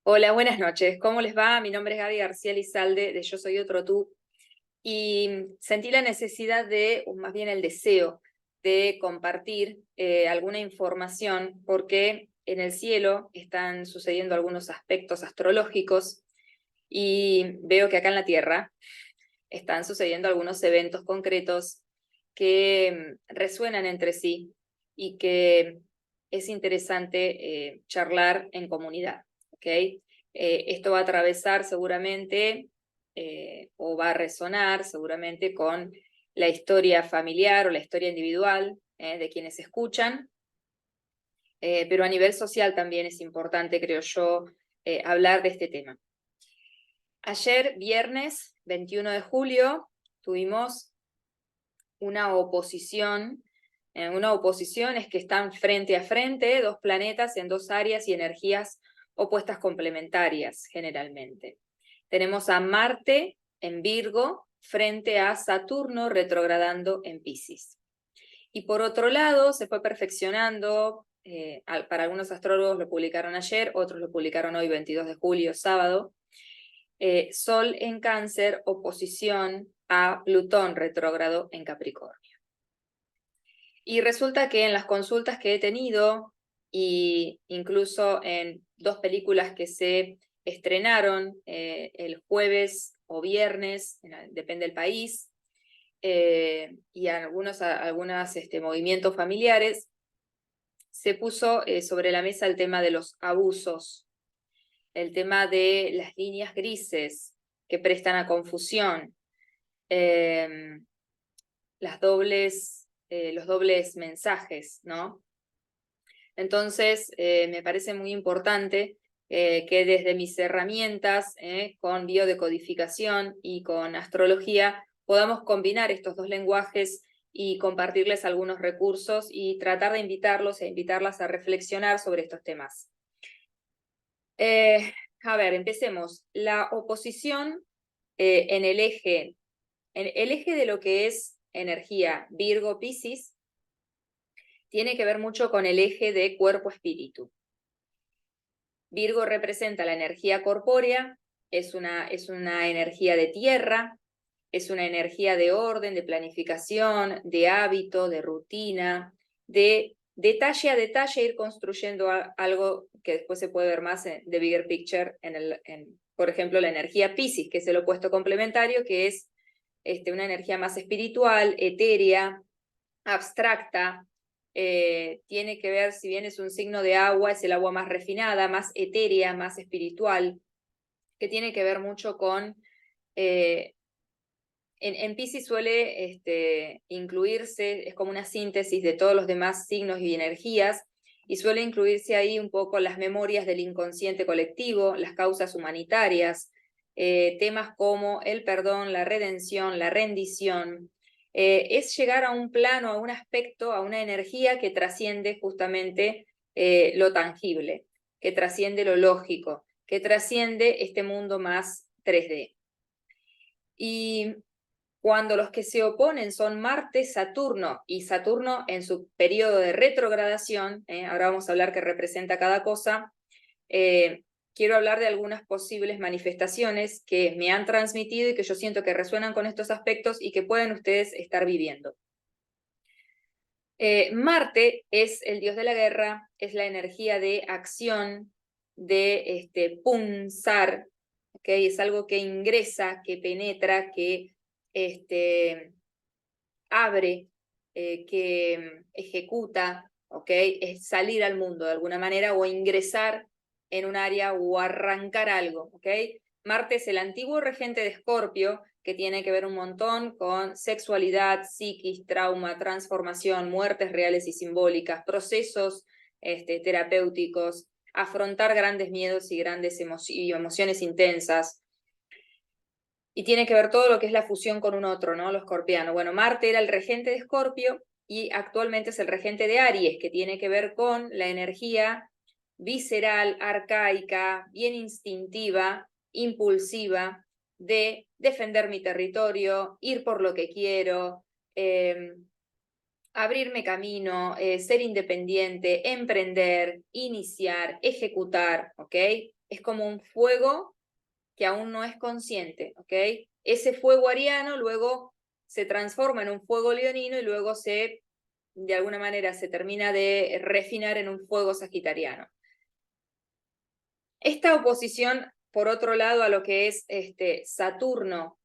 Hola, buenas noches. ¿Cómo les va? Mi nombre es Gaby García Lizalde de Yo Soy Otro Tú y sentí la necesidad o más bien el deseo de compartir alguna información porque en el cielo están sucediendo algunos aspectos astrológicos y veo que acá en la Tierra están sucediendo algunos eventos concretos que resuenan entre sí y que es interesante charlar en comunidad, ¿ok? Esto va a atravesar seguramente o va a resonar seguramente con la historia familiar o la historia individual de quienes escuchan, pero a nivel social también es importante, creo yo, hablar de este tema. Ayer, viernes 21 de julio, tuvimos una oposición. Una oposición es que están frente a frente dos planetas en dos áreas y energías opuestas complementarias, generalmente. Tenemos a Marte en Virgo frente a Saturno retrogradando en Piscis. Y por otro lado, se fue perfeccionando, para algunos astrólogos lo publicaron ayer, otros lo publicaron hoy, 22 de julio, sábado, Sol en Cáncer, oposición a Plutón retrógrado en Capricornio. Y resulta que en las consultas que he tenido, y incluso en dos películas que se estrenaron el jueves o viernes, depende del país, y algunos movimientos familiares, se puso sobre la mesa el tema de los abusos, el tema de las líneas grises que prestan a confusión, los dobles mensajes, ¿no? Entonces, me parece muy importante que desde mis herramientas, con biodecodificación y con astrología, podamos combinar estos dos lenguajes y compartirles algunos recursos y tratar de invitarlos e invitarlas a reflexionar sobre estos temas. A ver, empecemos. La oposición en el eje de lo que es energía Virgo-Piscis tiene que ver mucho con el eje de cuerpo-espíritu. Virgo representa la energía corpórea, es una energía de tierra, es una energía de orden, de planificación, de hábito, de rutina, de detalle a detalle ir construyendo algo que después se puede ver más de bigger picture por ejemplo, la energía Piscis, que es el opuesto complementario, que es una energía más espiritual, etérea, abstracta. Tiene que ver, si bien es un signo de agua, es el agua más refinada, más etérea, más espiritual, que tiene que ver mucho con... en Piscis suele incluirse, es como una síntesis de todos los demás signos y energías, y suele incluirse ahí un poco las memorias del inconsciente colectivo, las causas humanitarias, temas como el perdón, la redención, la rendición. Es llegar a un plano, a un aspecto, a una energía que trasciende justamente lo tangible, que trasciende lo lógico, que trasciende este mundo más 3D. Y cuando los que se oponen son Marte, Saturno, y Saturno en su periodo de retrogradación, ahora vamos a hablar qué representa cada cosa, quiero hablar de algunas posibles manifestaciones que me han transmitido y que yo siento que resuenan con estos aspectos y que pueden ustedes estar viviendo. Marte es el dios de la guerra, es la energía de acción, de punzar, ¿okay? Es algo que ingresa, que penetra, que abre, que ejecuta, ¿okay? Es salir al mundo de alguna manera o ingresar en un área o arrancar algo, ¿okay? Marte es el antiguo regente de Escorpio, que tiene que ver un montón con sexualidad, psiquis, trauma, transformación, muertes reales y simbólicas, procesos terapéuticos, afrontar grandes miedos y grandes emociones intensas. Y tiene que ver todo lo que es la fusión con un otro, ¿no? Lo escorpiano. Bueno, Marte era el regente de Escorpio y actualmente es el regente de Aries, que tiene que ver con la energía visceral, arcaica, bien instintiva, impulsiva, de defender mi territorio, ir por lo que quiero, abrirme camino, ser independiente, emprender, iniciar, ejecutar, ¿ok? es como un fuego que aún no es consciente, ¿ok? Ese fuego ariano luego se transforma en un fuego leonino y luego de alguna manera, se termina de refinar en un fuego sagitariano. Esta oposición, por otro lado, a lo que es Saturno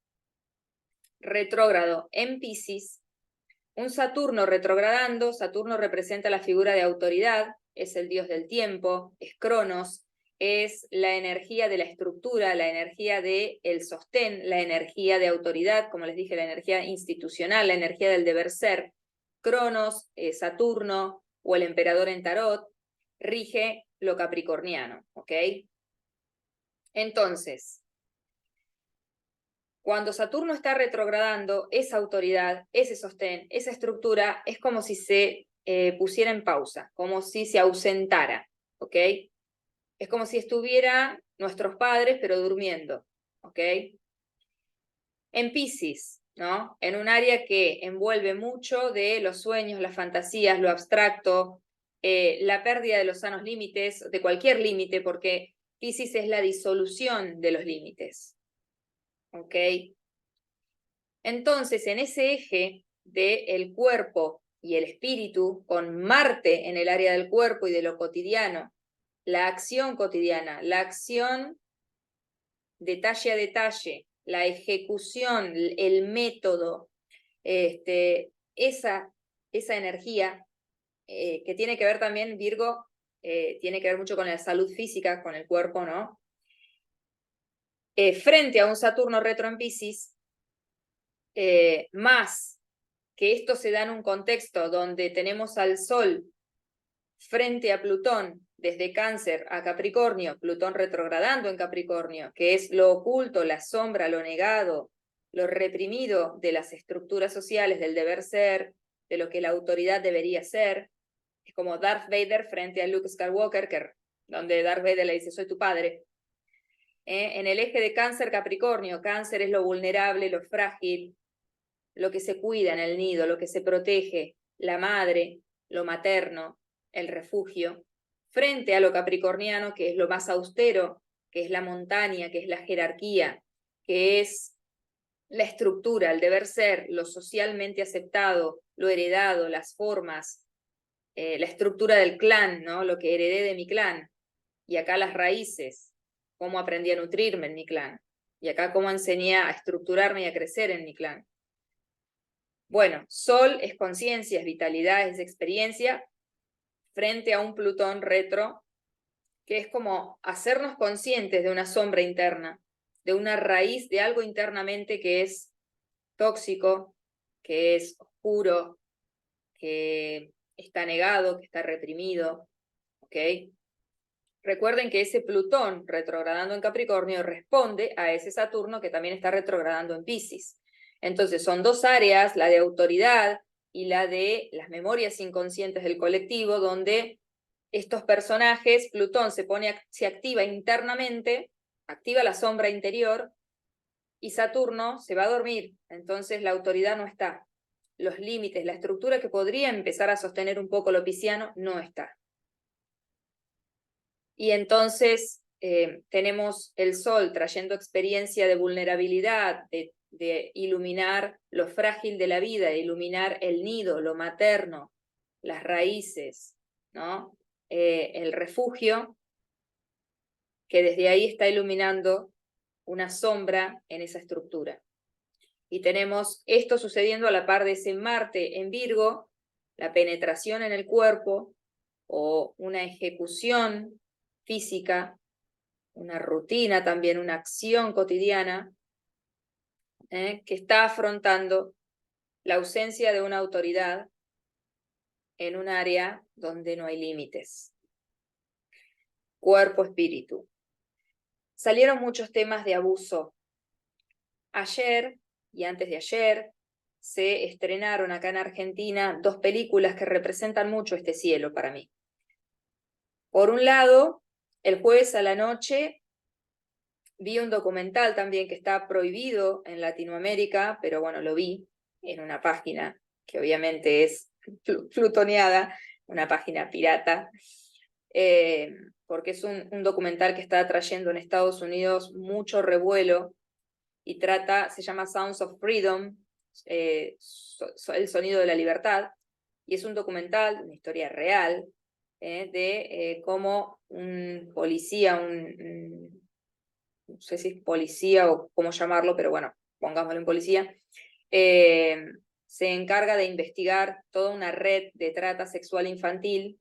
retrógrado en Piscis, un Saturno retrogradando, Saturno representa la figura de autoridad, es el dios del tiempo, es Cronos, es la energía de la estructura, la energía del sostén, la energía de autoridad, como les dije, la energía institucional, la energía del deber ser. Cronos, Saturno o el emperador en tarot, rige lo capricorniano, ¿ok? Entonces, cuando Saturno está retrogradando, esa autoridad, ese sostén, esa estructura, es como si se pusiera en pausa, como si se ausentara, ¿ok? Es como si estuvieran nuestros padres, pero durmiendo, ¿ok? En Piscis, ¿no? En un área que envuelve mucho de los sueños, las fantasías, lo abstracto, la pérdida de los sanos límites, de cualquier límite, porque Piscis es la disolución de los límites, ¿ok? Entonces, en ese eje del cuerpo y el espíritu, con Marte en el área del cuerpo y de lo cotidiano, la acción cotidiana, la acción detalle a detalle, la ejecución, el método, esa energía que tiene que ver también, Virgo, tiene que ver mucho con la salud física, con el cuerpo, ¿no? Frente a un Saturno retro en Piscis, más que esto se da en un contexto donde tenemos al Sol frente a Plutón, desde Cáncer a Capricornio, Plutón retrogradando en Capricornio, que es lo oculto, la sombra, lo negado, lo reprimido de las estructuras sociales, del deber ser, de lo que la autoridad debería ser. Es como Darth Vader frente a Luke Skywalker, donde Darth Vader le dice, soy tu padre. En el eje de Cáncer-Capricornio, Cáncer es lo vulnerable, lo frágil, lo que se cuida en el nido, lo que se protege, la madre, lo materno, el refugio, frente a lo capricorniano, que es lo más austero, que es la montaña, que es la jerarquía, que es la estructura, el deber ser, lo socialmente aceptado, lo heredado, las formas, la estructura del clan, ¿no? Lo que heredé de mi clan. Y acá las raíces, cómo aprendí a nutrirme en mi clan. Y acá cómo enseñé a estructurarme y a crecer en mi clan. Bueno, Sol es conciencia, es vitalidad, es experiencia, frente a un Plutón retro, que es como hacernos conscientes de una sombra interna, de una raíz de algo internamente que es tóxico, que es oscuro, que está negado, que está reprimido, ¿ok? Recuerden que ese Plutón retrogradando en Capricornio responde a ese Saturno que también está retrogradando en Piscis. Entonces son dos áreas, la de autoridad y la de las memorias inconscientes del colectivo, donde estos personajes, Plutón se activa internamente, activa la sombra interior, y Saturno se va a dormir, entonces la autoridad no está. Los límites, la estructura que podría empezar a sostener un poco lo pisciano, no está. Y entonces tenemos el Sol trayendo experiencia de vulnerabilidad, de iluminar lo frágil de la vida, de iluminar el nido, lo materno, las raíces, ¿no? El refugio, que desde ahí está iluminando una sombra en esa estructura. Y tenemos esto sucediendo a la par de ese Marte en Virgo, la penetración en el cuerpo o una ejecución física, una rutina también, una acción cotidiana, que está afrontando la ausencia de una autoridad en un área donde no hay límites. Cuerpo-espíritu. Salieron muchos temas de abuso. Ayer y antes de ayer se estrenaron acá en Argentina 2 películas que representan mucho este cielo para mí. Por un lado, el jueves a la noche vi un documental también que está prohibido en Latinoamérica, pero bueno, lo vi en una página que obviamente es plutoneada, una página pirata, porque es un documental que está trayendo en Estados Unidos mucho revuelo y se llama Sounds of Freedom, el sonido de la libertad, y es un documental, una historia real, de cómo un policía, no sé si es policía o cómo llamarlo, pero bueno, pongámosle un policía, se encarga de investigar toda una red de trata sexual infantil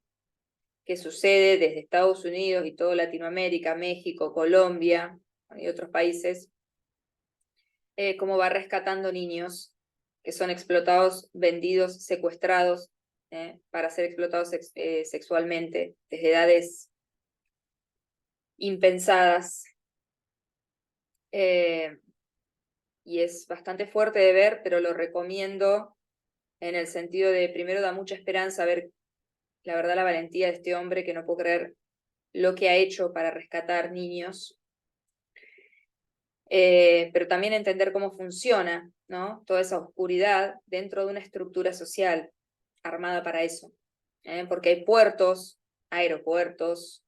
que sucede desde Estados Unidos y toda Latinoamérica, México, Colombia y otros países, cómo va rescatando niños que son explotados, vendidos, secuestrados, para ser explotados sexualmente desde edades impensadas. Y es bastante fuerte de ver, pero lo recomiendo en el sentido de, primero, da mucha esperanza ver, la verdad, la valentía de este hombre, que no puedo creer lo que ha hecho para rescatar niños, pero también entender cómo funciona, ¿no? Toda esa oscuridad dentro de una estructura social armada para eso, porque hay puertos, aeropuertos,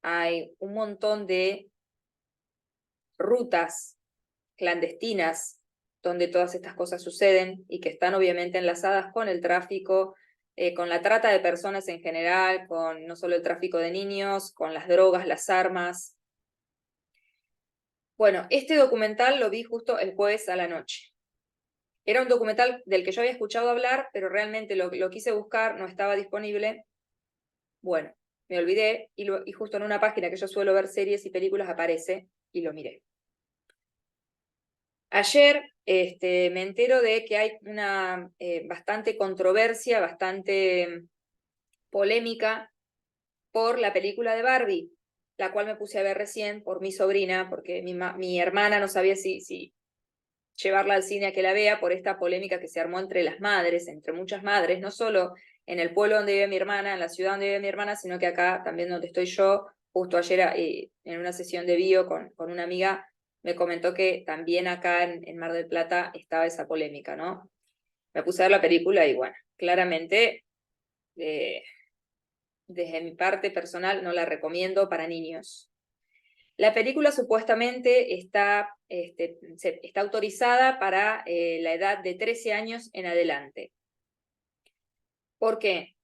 hay un montón de rutas clandestinas donde todas estas cosas suceden y que están obviamente enlazadas con el tráfico, con la trata de personas en general, con no solo el tráfico de niños, con las drogas, las armas. Bueno, este documental lo vi justo el jueves a la noche. Era un documental del que yo había escuchado hablar, pero realmente lo quise buscar, no estaba disponible. Bueno, me olvidé y justo en una página que yo suelo ver series y películas aparece y lo miré. Ayer me entero de que hay una bastante controversia, bastante polémica por la película de Barbie, la cual me puse a ver recién por mi sobrina, porque mi hermana no sabía si llevarla al cine a que la vea por esta polémica que se armó entre las madres, entre muchas madres, no solo en el pueblo donde vive mi hermana, en la ciudad donde vive mi hermana, sino que acá también donde estoy yo. Justo ayer en una sesión de bio con una amiga me comentó que también acá en Mar del Plata estaba esa polémica, ¿no? Me puse a ver la película y bueno, claramente desde mi parte personal no la recomiendo para niños. La película supuestamente está autorizada para la edad de 13 años en adelante. ¿Por qué?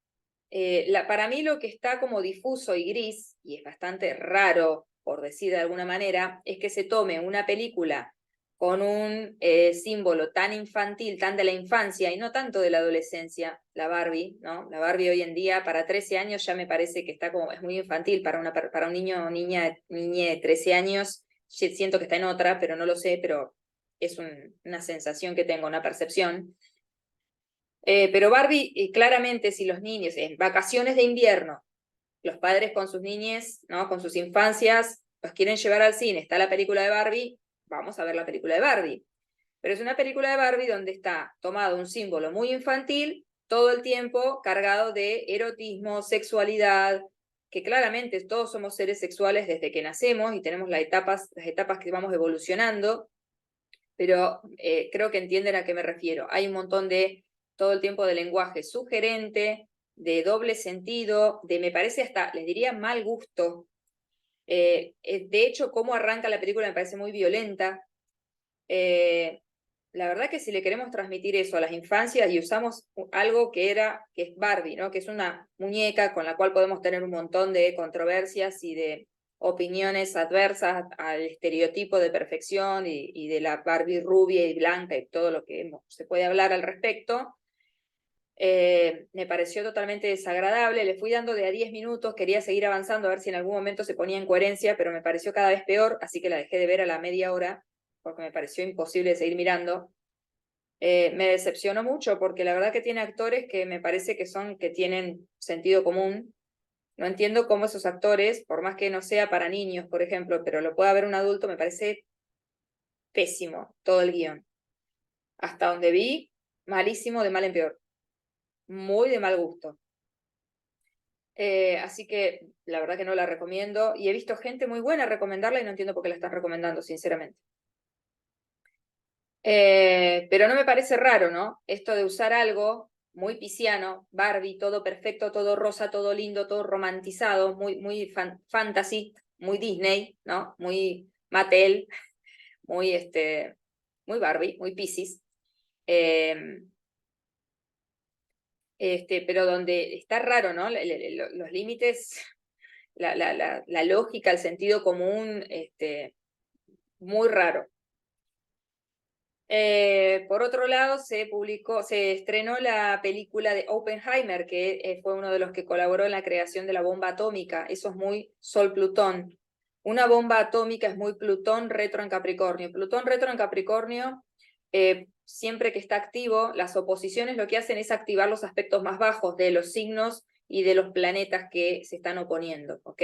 Para mí lo que está como difuso y gris, y es bastante raro, por decir de alguna manera, es que se tome una película con un símbolo tan infantil, tan de la infancia y no tanto de la adolescencia, la Barbie, ¿no? La Barbie hoy en día para 13 años ya me parece que está como, es muy infantil para un niño o niña de 13 años, siento que está en otra, pero no lo sé, pero es una sensación que tengo, una percepción. Pero Barbie, claramente si los niños, en vacaciones de invierno, los padres con sus niñes, ¿no? Con sus infancias, los quieren llevar al cine, está la película de Barbie, vamos a ver la película de Barbie. Pero es una película de Barbie donde está tomado un símbolo muy infantil, todo el tiempo cargado de erotismo, sexualidad, que claramente todos somos seres sexuales desde que nacemos y tenemos las etapas que vamos evolucionando, pero creo que entienden a qué me refiero. Hay un montón de, todo el tiempo, de lenguaje sugerente, de doble sentido, de, me parece hasta, les diría, mal gusto. De hecho, cómo arranca la película me parece muy violenta. La verdad que si le queremos transmitir eso a las infancias y usamos algo que es Barbie, ¿no? Que es una muñeca con la cual podemos tener un montón de controversias y de opiniones adversas al estereotipo de perfección y de la Barbie rubia y blanca y todo lo que se puede hablar al respecto. Me pareció totalmente desagradable, le fui dando de a 10 minutos, quería seguir avanzando a ver si en algún momento se ponía en coherencia, pero me pareció cada vez peor, así que la dejé de ver a la media hora, porque me pareció imposible seguir mirando. Me decepcionó mucho, porque la verdad que tiene actores que me parece que tienen sentido común. No entiendo cómo esos actores, por más que no sea para niños, por ejemplo, pero lo pueda ver un adulto, me parece pésimo todo el guión. Hasta donde vi, malísimo, de mal en peor. Muy de mal gusto. Así que la verdad que no la recomiendo. Y he visto gente muy buena recomendarla y no entiendo por qué la están recomendando, sinceramente. Pero no me parece raro, ¿no? Esto de usar algo muy pisciano, Barbie, todo perfecto, todo rosa, todo lindo, todo romantizado, muy fantasy, muy Disney, ¿no? Muy Mattel, muy, muy Barbie, muy Piscis. Pero donde está raro, ¿no? Los límites, la lógica, el sentido común, muy raro. Por otro lado, se estrenó la película de Oppenheimer, que fue uno de los que colaboró en la creación de la bomba atómica. Eso es muy Sol-Plutón. Una bomba atómica es muy Plutón retro en Capricornio. Plutón retro en Capricornio, siempre que está activo, las oposiciones lo que hacen es activar los aspectos más bajos de los signos y de los planetas que se están oponiendo, ¿ok?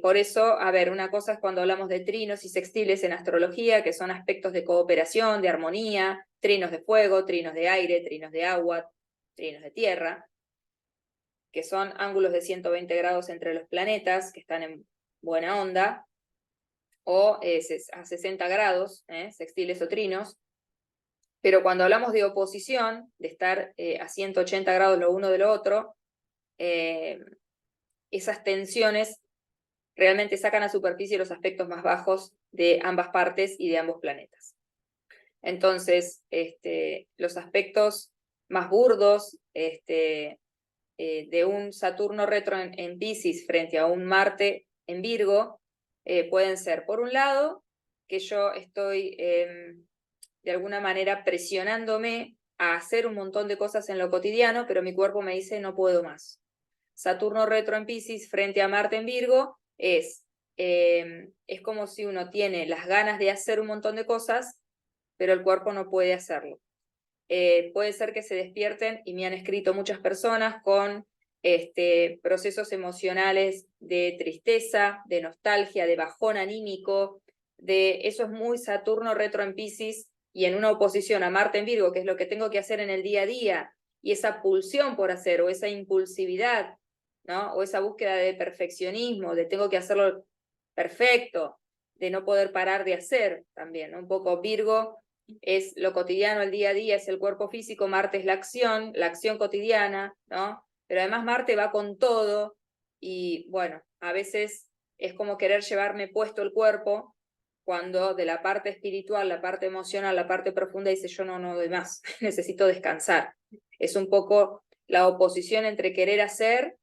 Por eso, a ver, una cosa es cuando hablamos de trinos y sextiles en astrología, que son aspectos de cooperación, de armonía, trinos de fuego, trinos de aire, trinos de agua, trinos de tierra, que son ángulos de 120 grados entre los planetas, que están en buena onda, o a 60 grados, sextiles o trinos. Pero cuando hablamos de oposición, de estar a 180 grados lo uno de lo otro, esas tensiones realmente sacan a superficie los aspectos más bajos de ambas partes y de ambos planetas. Entonces, los aspectos más burdos de un Saturno retro en Piscis frente a un Marte en Virgo pueden ser, por un lado, que yo estoy de alguna manera presionándome a hacer un montón de cosas en lo cotidiano, pero mi cuerpo me dice no puedo más. Saturno retro en Piscis frente a Marte en Virgo es como si uno tiene las ganas de hacer un montón de cosas, pero el cuerpo no puede hacerlo. Puede ser que se despierten, y me han escrito muchas personas, con procesos emocionales de tristeza, de nostalgia, de bajón anímico, eso es muy Saturno retro en Piscis y en una oposición a Marte en Virgo, que es lo que tengo que hacer en el día a día, y esa pulsión por hacer, o esa impulsividad, ¿no? O esa búsqueda de perfeccionismo, de tengo que hacerlo perfecto, de no poder parar de hacer también, ¿no? Un poco Virgo es lo cotidiano, el día a día, es el cuerpo físico, Marte es la acción cotidiana, ¿no? Pero además Marte va con todo y bueno, a veces es como querer llevarme puesto el cuerpo cuando de la parte espiritual, la parte emocional, la parte profunda dice yo no doy más, necesito descansar. Es un poco la oposición entre querer hacer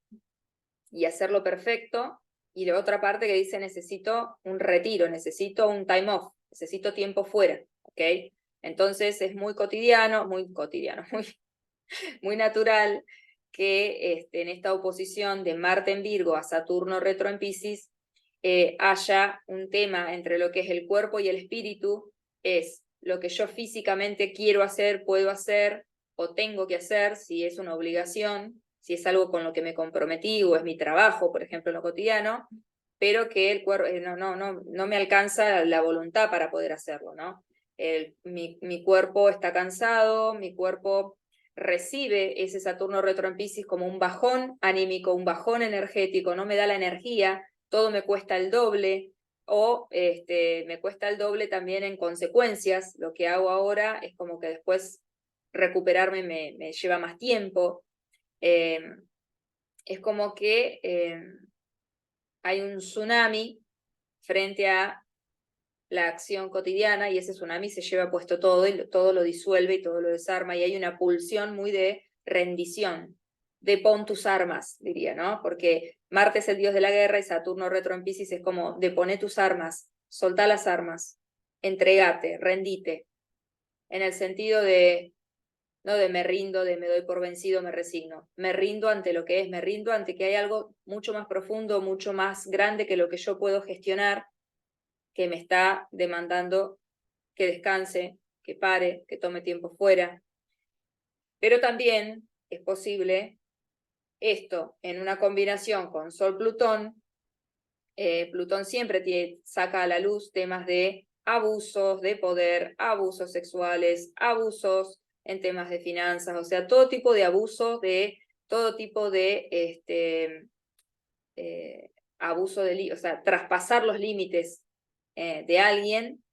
y hacerlo perfecto y de otra parte que dice necesito un retiro, necesito un time off, necesito tiempo fuera, ¿ok? Entonces es muy cotidiano, muy natural que en esta oposición de Marte en Virgo a Saturno retro en Piscis haya un tema entre lo que es el cuerpo y el espíritu, es lo que yo físicamente quiero hacer, puedo hacer o tengo que hacer, si es una obligación, si es algo con lo que me comprometí o es mi trabajo, por ejemplo, en lo cotidiano, pero que el cuerpo no me alcanza la voluntad para poder hacerlo, ¿no? Mi cuerpo está cansado, mi cuerpo recibe ese Saturno retro en Piscis como un bajón anímico, un bajón energético, no me da la energía, todo me cuesta el doble, o me cuesta el doble también en consecuencias. Lo que hago ahora es como que después recuperarme me lleva más tiempo. Es como que hay un tsunami frente a la acción cotidiana y ese tsunami se lleva puesto todo y todo lo disuelve y todo lo desarma y hay una pulsión muy de rendición, de pon tus armas, diría, ¿no? Porque Marte es el dios de la guerra y Saturno retro en Piscis es como de poné tus armas, soltá las armas, entregate, rendite, en el sentido de no de me rindo, de me doy por vencido, me resigno. Me rindo ante lo que es, me rindo ante que hay algo mucho más profundo, mucho más grande que lo que yo puedo gestionar, que me está demandando que descanse, que pare, que tome tiempo fuera. Pero también es posible esto en una combinación con Sol-Plutón. Plutón siempre saca a la luz temas de abusos de poder, abusos sexuales, abusos en temas de finanzas, o sea, todo tipo de abuso, de todo tipo de abuso o sea, traspasar los límites de alguien,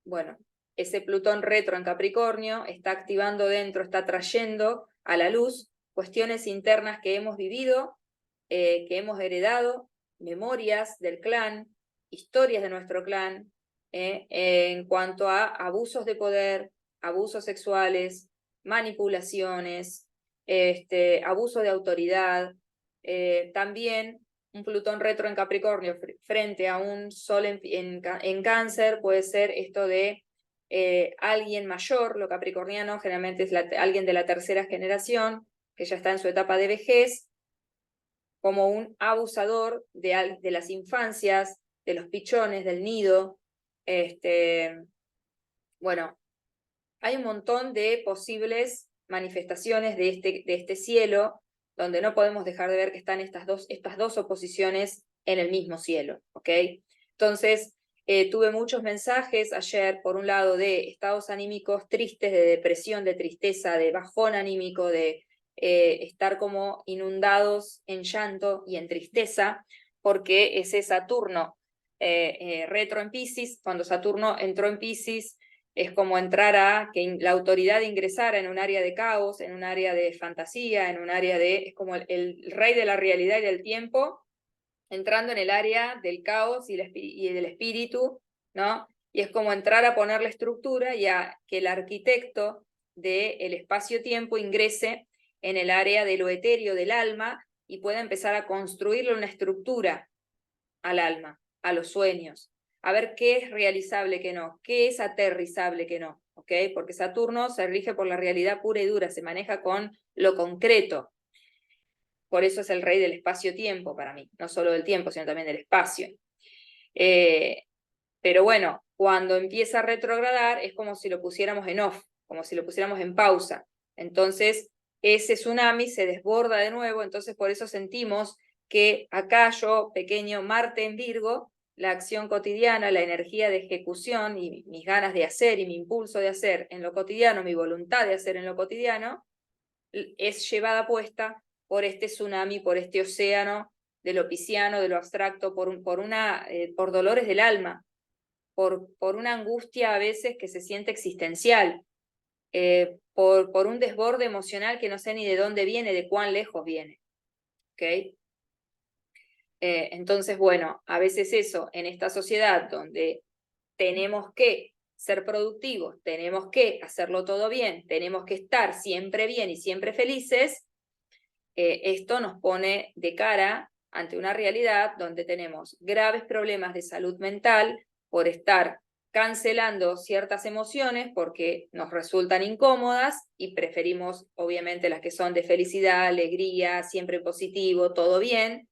bueno, ese Plutón retro en Capricornio está activando dentro, está trayendo a la luz cuestiones internas que hemos vivido, que hemos heredado, memorias del clan, historias de nuestro clan, en cuanto a abusos de poder, abusos sexuales, manipulaciones, abuso de autoridad, también un Plutón retro en Capricornio frente a un Sol en Cáncer puede ser esto de alguien mayor, lo capricorniano generalmente es alguien de la tercera generación, que ya está en su etapa de vejez, como un abusador de las infancias, de los pichones, del nido. Bueno, hay un montón de posibles manifestaciones de este cielo, donde no podemos dejar de ver que están estas dos oposiciones en el mismo cielo, ¿ok? Entonces, tuve muchos mensajes ayer, por un lado, de estados anímicos tristes, de depresión, de tristeza, de bajón anímico, de estar como inundados en llanto y en tristeza, porque ese Saturno retro en Piscis, cuando Saturno entró en Piscis, es como entrar a que la autoridad ingresara en un área de caos, en un área de fantasía, en un área es como el rey de la realidad y del tiempo, entrando en el área del caos y del espíritu, ¿no? Y es como entrar a poner la estructura y a que el arquitecto del espacio-tiempo ingrese en el área de lo etéreo del alma y pueda empezar a construirle una estructura al alma, a los sueños, a ver qué es realizable, qué no, qué es aterrizable, qué no, ¿ok? Porque Saturno se rige por la realidad pura y dura, se maneja con lo concreto. Por eso es el rey del espacio-tiempo para mí, no solo del tiempo, sino también del espacio. Pero bueno, cuando empieza a retrogradar es como si lo pusiéramos en off, como si lo pusiéramos en pausa. Entonces, ese tsunami se desborda de nuevo, entonces por eso sentimos que acá yo, pequeño Marte en Virgo, la acción cotidiana, la energía de ejecución y mis ganas de hacer y mi impulso de hacer en lo cotidiano, mi voluntad de hacer en lo cotidiano, es llevada puesta por este tsunami, por este océano de lo pisciano, de lo abstracto, por dolores del alma, por una angustia a veces que se siente existencial, por un desborde emocional que no sé ni de dónde viene, de cuán lejos viene. ¿Okay? Entonces, bueno, a veces eso, en esta sociedad donde tenemos que ser productivos, tenemos que hacerlo todo bien, tenemos que estar siempre bien y siempre felices, esto nos pone de cara ante una realidad donde tenemos graves problemas de salud mental por estar cancelando ciertas emociones porque nos resultan incómodas y preferimos obviamente las que son de felicidad, alegría, siempre positivo, todo bien,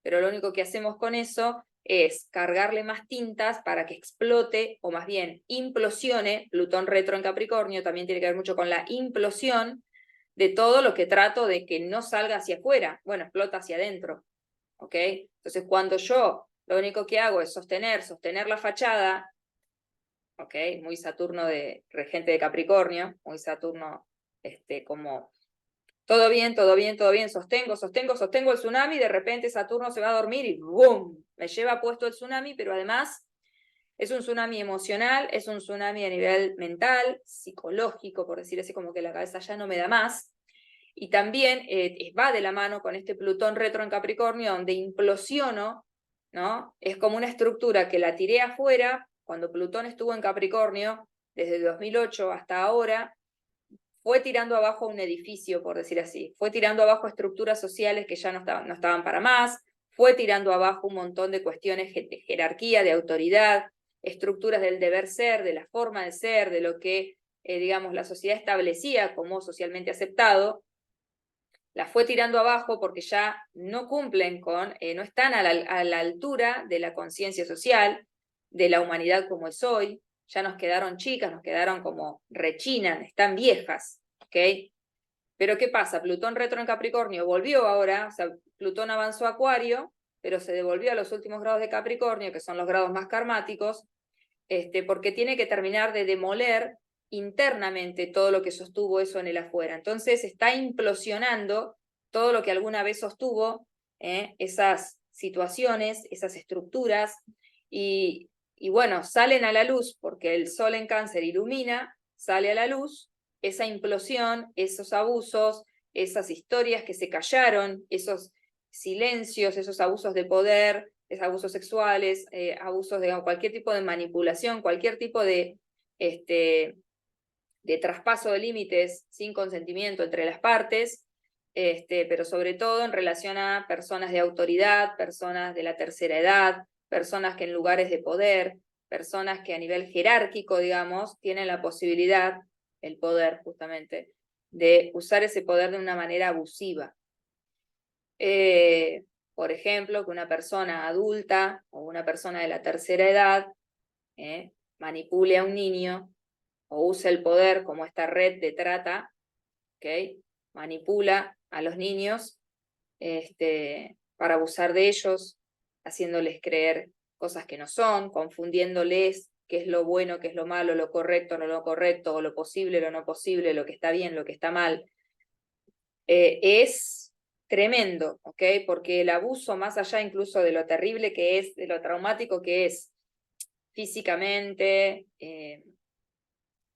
pero lo único que hacemos con eso es cargarle más tintas para que explote, o más bien implosione. Plutón retro en Capricornio también tiene que ver mucho con la implosión de todo lo que trato de que no salga hacia afuera, bueno, explota hacia adentro, ¿ok? Entonces, cuando yo lo único que hago es sostener la fachada, ¿ok? Muy Saturno de regente de Capricornio, muy Saturno como todo bien, todo bien, todo bien, sostengo el tsunami, de repente Saturno se va a dormir y ¡boom! Me lleva puesto el tsunami, pero además es un tsunami emocional, es un tsunami a nivel mental, psicológico, por decir así, como que la cabeza ya no me da más. Y también va de la mano con este Plutón retro en Capricornio, donde implosiono, ¿no? Es como una estructura que la tiré afuera, cuando Plutón estuvo en Capricornio, desde 2008 hasta ahora, fue tirando abajo un edificio, por decir así, fue tirando abajo estructuras sociales que ya no estaban para más, fue tirando abajo un montón de cuestiones de jerarquía, de autoridad, estructuras del deber ser, de la forma de ser, de lo que, digamos, la sociedad establecía como socialmente aceptado, la fue tirando abajo porque ya no cumplen no están a la altura de la conciencia social, de la humanidad como es hoy, ya nos quedaron chicas, nos quedaron como rechinan, están viejas, ¿ok? Pero ¿qué pasa? Plutón retro en Capricornio volvió ahora, o sea, Plutón avanzó a Acuario, pero se devolvió a los últimos grados de Capricornio, que son los grados más karmáticos, porque tiene que terminar de demoler internamente todo lo que sostuvo eso en el afuera. Entonces está implosionando todo lo que alguna vez sostuvo, esas situaciones, esas estructuras, y Y bueno, salen a la luz porque el sol en Cáncer ilumina, sale a la luz esa implosión, esos abusos, esas historias que se callaron, esos silencios, esos abusos de poder, esos abusos sexuales, abusos de cualquier tipo de manipulación, cualquier tipo de traspaso de límites sin consentimiento entre las partes, pero sobre todo en relación a personas de autoridad, personas de la tercera edad, personas que en lugares de poder, personas que a nivel jerárquico, digamos, tienen la posibilidad, el poder justamente, de usar ese poder de una manera abusiva. Por ejemplo, que una persona adulta o una persona de la tercera edad manipule a un niño o use el poder como esta red de trata, ¿okay? Manipula a los niños para abusar de ellos, haciéndoles creer cosas que no son, confundiéndoles qué es lo bueno, qué es lo malo, lo correcto, no lo correcto, o lo posible, lo no posible, lo que está bien, lo que está mal. Es tremendo, ¿ok? Porque el abuso, más allá incluso de lo terrible que es, de lo traumático que es físicamente,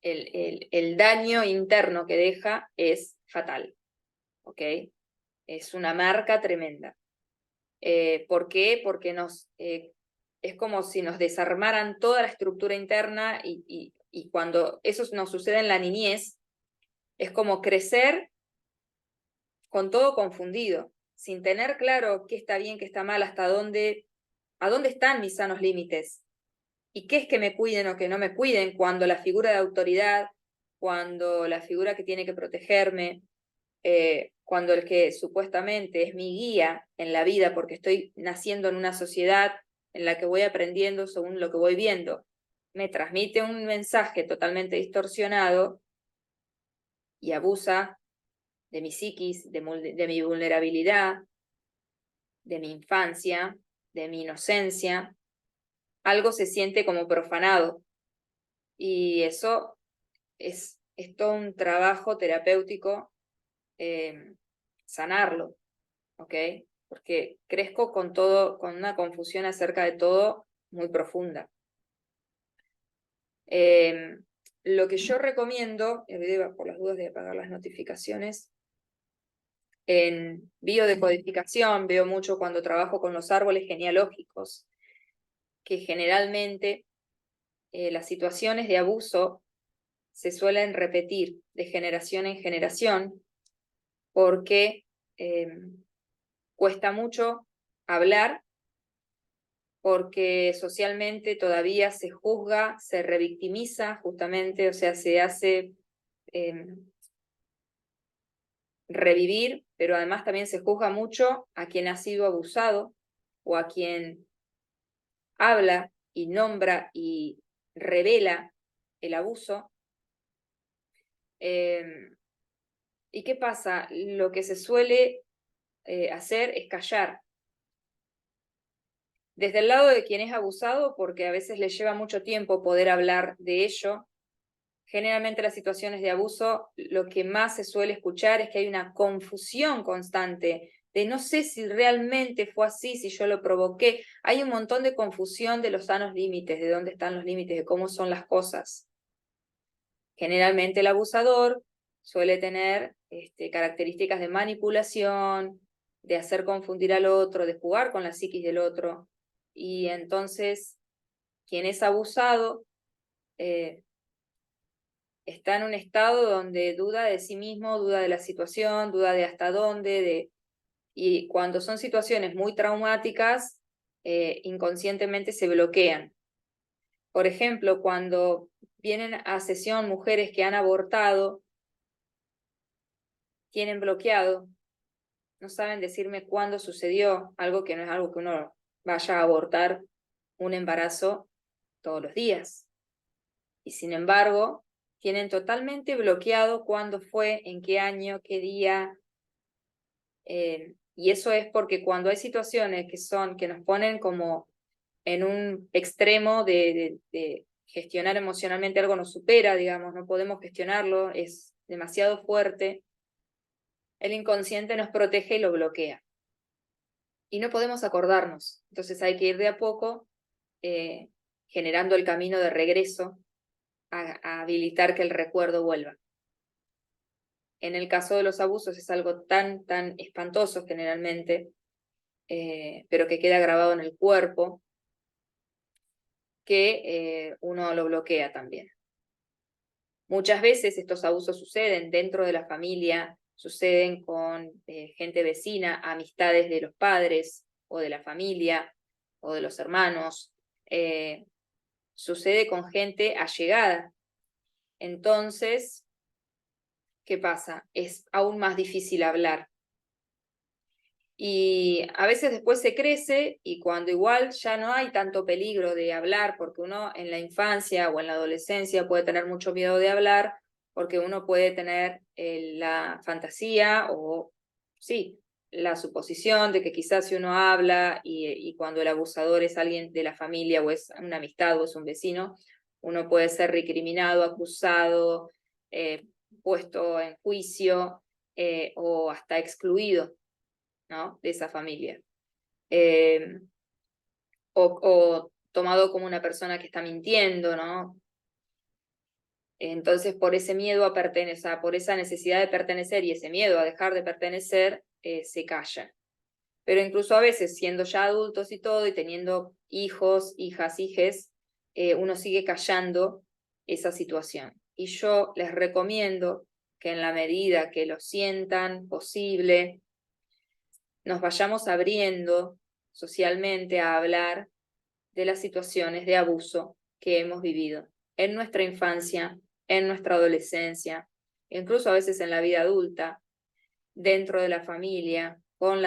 el daño interno que deja es fatal, ¿ok? Es una marca tremenda. ¿Por qué? Porque es como si nos desarmaran toda la estructura interna y cuando eso nos sucede en la niñez, es como crecer con todo confundido, sin tener claro qué está bien, qué está mal, a dónde están mis sanos límites. ¿Y qué es que me cuiden o que no me cuiden cuando la figura de autoridad, cuando la figura que tiene que protegerme, cuando el que supuestamente es mi guía en la vida, porque estoy naciendo en una sociedad en la que voy aprendiendo según lo que voy viendo, me transmite un mensaje totalmente distorsionado y abusa de mi psiquis, de mi vulnerabilidad, de mi infancia, de mi inocencia, algo se siente como profanado. Y eso es todo un trabajo terapéutico sanarlo, ¿ok? Porque crezco con una confusión acerca de todo muy profunda. Lo que yo recomiendo, por las dudas de apagar las notificaciones, en biodecodificación veo mucho cuando trabajo con los árboles genealógicos, que generalmente las situaciones de abuso se suelen repetir de generación en generación porque cuesta mucho hablar, porque socialmente todavía se juzga, se revictimiza justamente, o sea, se hace revivir, pero además también se juzga mucho a quien ha sido abusado o a quien habla y nombra y revela el abuso. ¿Y qué pasa? Lo que se suele hacer es callar. Desde el lado de quien es abusado, porque a veces le lleva mucho tiempo poder hablar de ello, generalmente las situaciones de abuso, lo que más se suele escuchar es que hay una confusión constante de no sé si realmente fue así, si yo lo provoqué. Hay un montón de confusión de los sanos límites, de dónde están los límites, de cómo son las cosas. Generalmente el abusador suele tener características de manipulación, de hacer confundir al otro, de jugar con la psiquis del otro. Y entonces, quien es abusado está en un estado donde duda de sí mismo, duda de la situación, duda de hasta dónde, y cuando son situaciones muy traumáticas, inconscientemente se bloquean. Por ejemplo, cuando vienen a sesión mujeres que han abortado, tienen bloqueado, no saben decirme cuándo sucedió, algo que no es algo que uno vaya a abortar un embarazo todos los días. Y sin embargo, tienen totalmente bloqueado cuándo fue, en qué año, qué día. Y eso es porque cuando hay situaciones que nos ponen como en un extremo de gestionar emocionalmente algo nos supera, digamos, no podemos gestionarlo, es demasiado fuerte, el inconsciente nos protege y lo bloquea. Y no podemos acordarnos. Entonces hay que ir de a poco generando el camino de regreso a habilitar que el recuerdo vuelva. En el caso de los abusos es algo tan espantoso generalmente, pero que queda grabado en el cuerpo, que uno lo bloquea también. Muchas veces estos abusos suceden dentro de la familia, suceden con gente vecina, amistades de los padres o de la familia o de los hermanos, sucede con gente allegada. Entonces, ¿qué pasa? Es aún más difícil hablar. Y a veces después se crece y cuando igual ya no hay tanto peligro de hablar, porque uno en la infancia o en la adolescencia puede tener mucho miedo de hablar, porque uno puede tener la fantasía o, sí, la suposición de que quizás si uno habla y cuando el abusador es alguien de la familia o es una amistad o es un vecino, uno puede ser recriminado, acusado, puesto en juicio o hasta excluido, ¿no? De esa familia. O tomado como una persona que está mintiendo, ¿no? Entonces, por ese miedo a pertenecer, por esa necesidad de pertenecer y ese miedo a dejar de pertenecer, se callan. Pero incluso a veces, siendo ya adultos y todo, y teniendo hijos, hijas, hijes, uno sigue callando esa situación. Y yo les recomiendo que en la medida que lo sientan posible, nos vayamos abriendo socialmente a hablar de las situaciones de abuso que hemos vivido en nuestra infancia, en nuestra adolescencia, incluso a veces en la vida adulta, dentro de la familia, con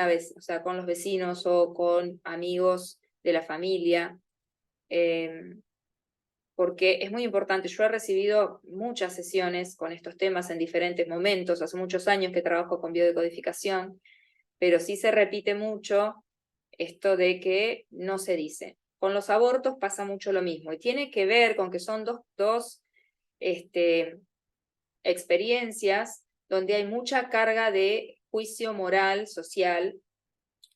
con los vecinos o con amigos de la familia, porque es muy importante. Yo he recibido muchas sesiones con estos temas en diferentes momentos, hace muchos años que trabajo con biodecodificación, pero sí se repite mucho esto de que no se dice. Con los abortos pasa mucho lo mismo y tiene que ver con que son dos experiencias donde hay mucha carga de juicio moral, social,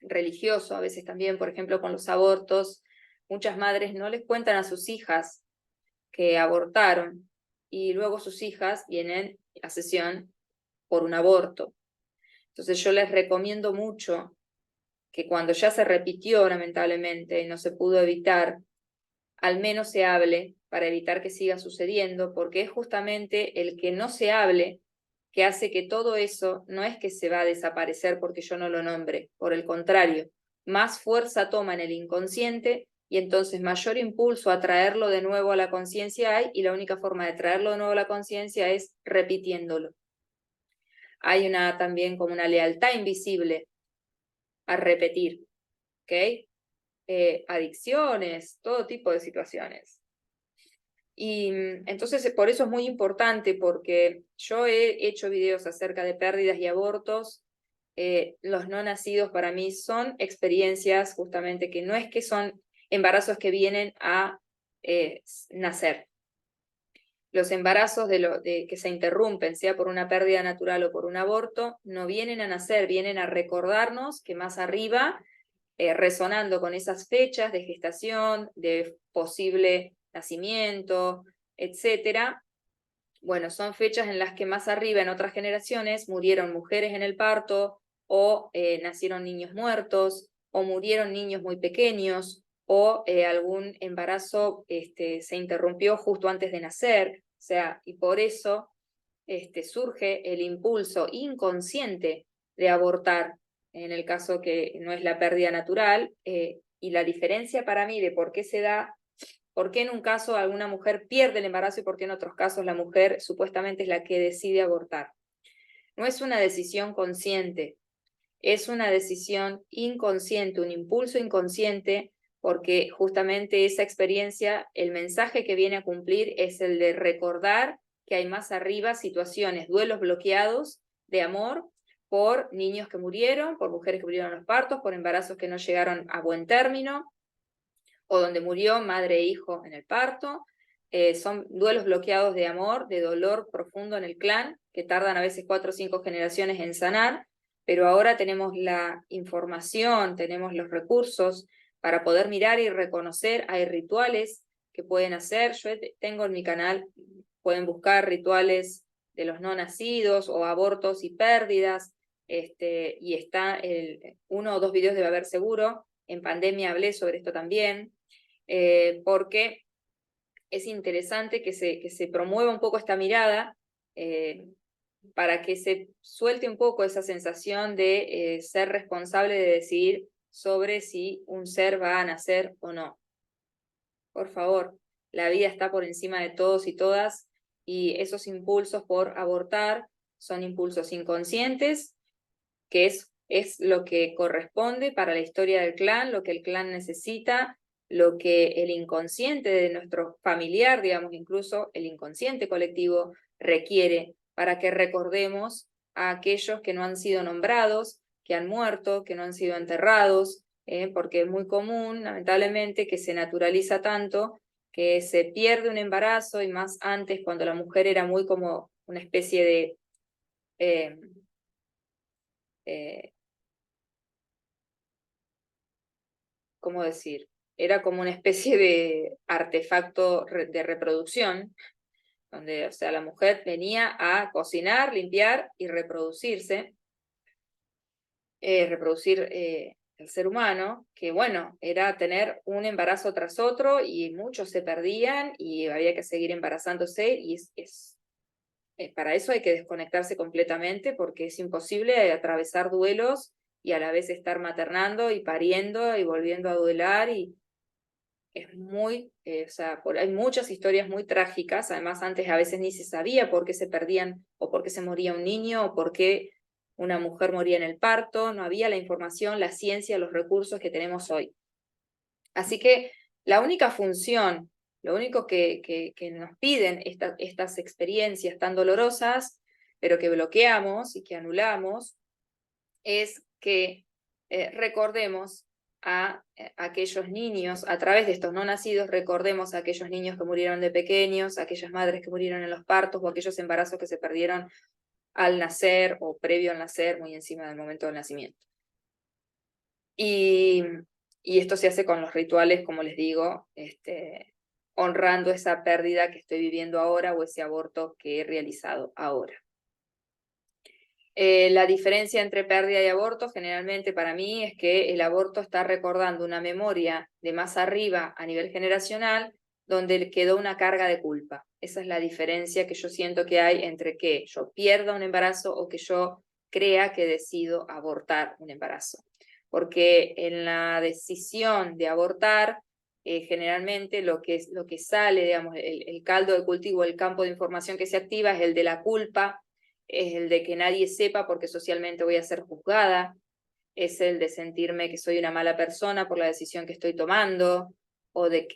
religioso, a veces también, por ejemplo, con los abortos, muchas madres no les cuentan a sus hijas que abortaron y luego sus hijas vienen a sesión por un aborto. Entonces yo les recomiendo mucho que cuando ya se repitió lamentablemente y no se pudo evitar, al menos se hable para evitar que siga sucediendo, porque es justamente el que no se hable que hace que todo eso no es que se va a desaparecer porque yo no lo nombre, por el contrario, más fuerza toma en el inconsciente y entonces mayor impulso a traerlo de nuevo a la conciencia hay, y la única forma de traerlo de nuevo a la conciencia es repitiéndolo. Hay también como una lealtad invisible a repetir, ¿ok? Adicciones, todo tipo de situaciones. Y entonces por eso es muy importante, porque yo he hecho videos acerca de pérdidas y abortos. Los no nacidos para mí son experiencias justamente que no es que son embarazos que vienen a nacer. Los embarazos que se interrumpen, sea por una pérdida natural o por un aborto, no vienen a nacer, vienen a recordarnos que más arriba, resonando con esas fechas de gestación, de posible nacimiento, etcétera. Bueno, son fechas en las que más arriba en otras generaciones murieron mujeres en el parto o nacieron niños muertos o murieron niños muy pequeños o algún embarazo se interrumpió justo antes de nacer. O sea, y por eso surge el impulso inconsciente de abortar en el caso que no es la pérdida natural, y la diferencia para mí de por qué se da, por qué en un caso alguna mujer pierde el embarazo y por qué en otros casos la mujer supuestamente es la que decide abortar. No es una decisión consciente, es una decisión inconsciente, un impulso inconsciente, porque justamente esa experiencia, el mensaje que viene a cumplir es el de recordar que hay más arriba situaciones, duelos bloqueados de amor, por niños que murieron, por mujeres que murieron en los partos, por embarazos que no llegaron a buen término, o donde murió madre e hijo en el parto. Son duelos bloqueados de amor, de dolor profundo en el clan, que tardan a veces 4 o 5 generaciones en sanar, pero ahora tenemos la información, tenemos los recursos para poder mirar y reconocer. Hay rituales que pueden hacer. Yo tengo en mi canal, pueden buscar rituales de los no nacidos o abortos y pérdidas, y está 1 o 2 videos debe haber seguro. En pandemia hablé sobre esto también, porque es interesante que se promueva un poco esta mirada, para que se suelte un poco esa sensación de ser responsable de decidir sobre si un ser va a nacer o no. Por favor, la vida está por encima de todos y todas, y esos impulsos por abortar son impulsos inconscientes, que es lo que corresponde para la historia del clan, lo que el clan necesita, lo que el inconsciente de nuestro familiar, digamos, incluso el inconsciente colectivo requiere para que recordemos a aquellos que no han sido nombrados, que han muerto, que no han sido enterrados, porque es muy común, lamentablemente, que se naturaliza tanto que se pierde un embarazo, y más antes, cuando la mujer era muy como una especie de ¿cómo decir? Era como una especie de artefacto de reproducción, donde, o sea, la mujer venía a cocinar, limpiar y reproducirse, reproducir el ser humano, que bueno, era tener un embarazo tras otro, y muchos se perdían y había que seguir embarazándose, y para eso hay que desconectarse completamente, porque es imposible atravesar duelos y a la vez estar maternando y pariendo y volviendo a duelar, y es muy, o sea, hay muchas historias muy trágicas. Además, antes a veces ni se sabía por qué se perdían, o por qué se moría un niño, o por qué una mujer moría en el parto. No había la información, la ciencia, los recursos que tenemos hoy. Así que la única función, lo único que nos piden estas experiencias tan dolorosas, pero que bloqueamos y que anulamos, es que recordemos a aquellos niños, a través de estos no nacidos, recordemos a aquellos niños que murieron de pequeños, a aquellas madres que murieron en los partos, o aquellos embarazos que se perdieron al nacer o previo al nacer, muy encima del momento del nacimiento. Y esto se hace con los rituales, como les digo, honrando esa pérdida que estoy viviendo ahora, o ese aborto que he realizado ahora. La diferencia entre pérdida y aborto generalmente para mí es que el aborto está recordando una memoria de más arriba a nivel generacional, donde quedó una carga de culpa. Esa es la diferencia que yo siento que hay entre que yo pierda un embarazo o que yo crea que decido abortar un embarazo. Porque en la decisión de abortar, generalmente lo que sale, digamos, el caldo de cultivo, el campo de información que se activa es el de la culpa, es el de que nadie sepa porque socialmente voy a ser juzgada, es el de sentirme que soy una mala persona por la decisión que estoy tomando,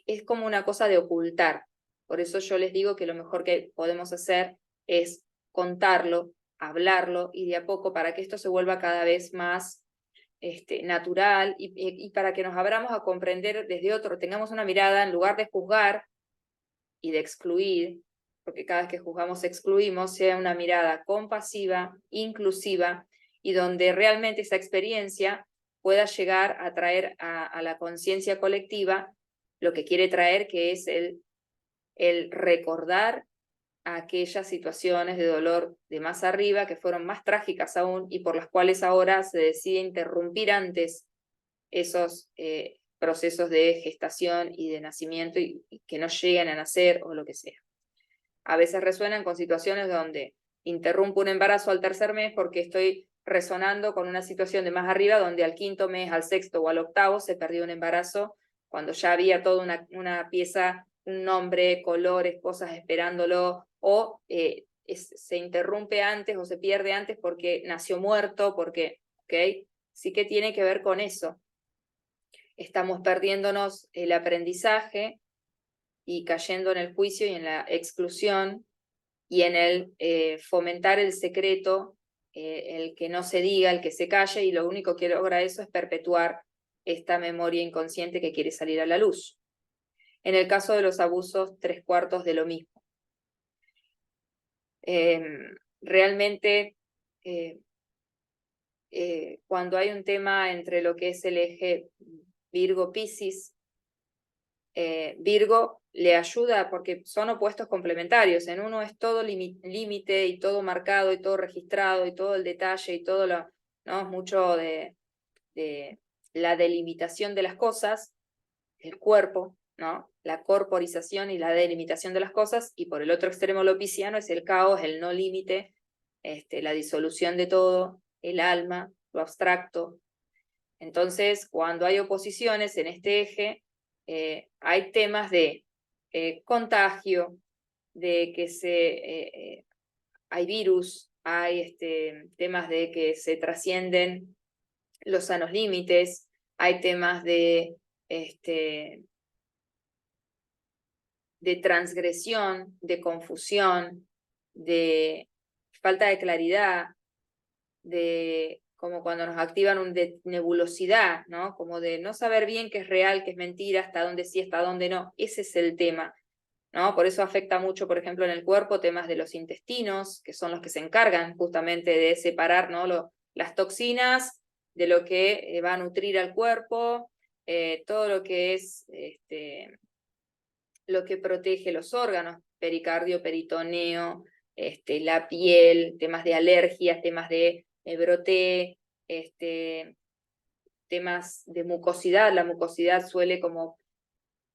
es como una cosa de ocultar. Por eso yo les digo que lo mejor que podemos hacer es contarlo, hablarlo, y de a poco, para que esto se vuelva cada vez más natural, y para que nos abramos a comprender desde otro, tengamos una mirada, en lugar de juzgar y de excluir, porque cada vez que juzgamos excluimos, sea una mirada compasiva, inclusiva, y donde realmente esa experiencia pueda llegar a traer a la conciencia colectiva lo que quiere traer, que es el recordar aquellas situaciones de dolor de más arriba, que fueron más trágicas aún, y por las cuales ahora se decide interrumpir antes esos procesos de gestación y de nacimiento, y que no lleguen a nacer o lo que sea. A veces resuenan con situaciones donde interrumpo un embarazo al 3er mes porque estoy resonando con una situación de más arriba, donde al 5.º mes, al 6.º o al 8.º se perdió un embarazo, cuando ya había toda una pieza, un nombre, colores, cosas esperándolo, o se interrumpe antes o se pierde antes porque nació muerto, porque, ¿ok? Sí que tiene que ver con eso. Estamos perdiéndonos el aprendizaje y cayendo en el juicio y en la exclusión, y en el fomentar el secreto, el que no se diga, el que se calle, y lo único que logra eso es perpetuar esta memoria inconsciente que quiere salir a la luz. En el caso de los abusos, 3/4 de lo mismo. Realmente, cuando hay un tema entre lo que es el eje Virgo-Piscis, Virgo le ayuda porque son opuestos complementarios. En uno es todo límite y todo marcado y todo registrado y todo el detalle y todo lo, ¿no? Mucho de la delimitación de las cosas, el cuerpo, ¿no? La corporización y la delimitación de las cosas, y por el otro extremo lo pisciano es el caos, el no límite, la disolución de todo, el alma, lo abstracto. Entonces, cuando hay oposiciones en este eje, hay temas de contagio, de que hay virus, hay temas de que se trascienden los sanos límites, hay temas de transgresión, de confusión, de falta de claridad, de como cuando nos activan de nebulosidad, ¿no? Como de no saber bien qué es real, qué es mentira, hasta dónde sí, hasta dónde no. Ese es el tema, ¿no? Por eso afecta mucho, por ejemplo, en el cuerpo, temas de los intestinos, que son los que se encargan justamente de separar, ¿no? Las toxinas de lo que va a nutrir al cuerpo, todo lo que es lo que protege los órganos, pericardio, peritoneo, la piel, temas de alergias, temas de brote, temas de mucosidad. La mucosidad suele como